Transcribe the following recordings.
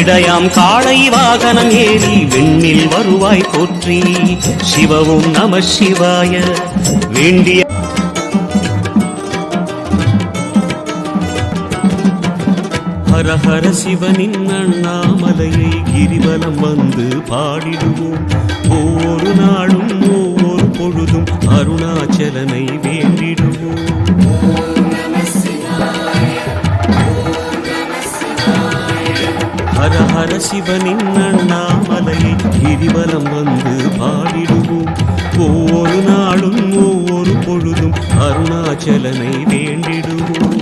விடயாம் காளை வாகனம் ஏறி விண்ணில் வருவாய் போற்றி. சிவவும் நம சிவாய வேண்டிய ஹர ஹர சிவனின் அண்ணாமலையை கிரிவலம் வந்து பாடிடுவோம். ஒவ்வொரு நாளும் ஒவ்வொரு பொழுதும் அருணாச்சலனை வேண்டிடுவோம். ஹர ஹர சிவனின் அண்ணாமலையை கிரிவலம் வந்து பாடிடுவோம். ஒவ்வொரு நாளும் ஒவ்வொரு பொழுதும் அருணாச்சலனை வேண்டிடுவோம்.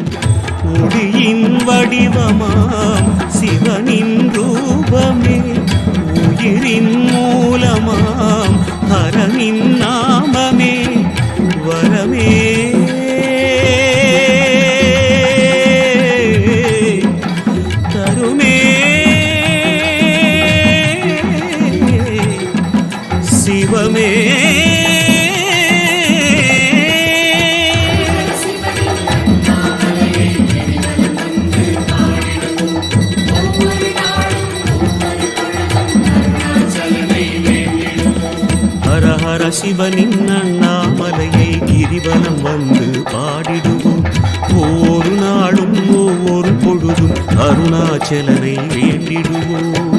ஒளியின் வடிவமாம் சிவனின் ரூபமே, உயிரின் மூலமாம் ஹரனின் நாமமே, வரமே தருமே சிவமே. ஹர ஹர சிவனின் அண்ணாமலையை கிரிவலம் வந்து பாடிடுவோம். ஒவ்வொரு நாளும் ஒவ்வொரு பொழுதும் அருணாச்சலனை வேண்டிடுவோம்.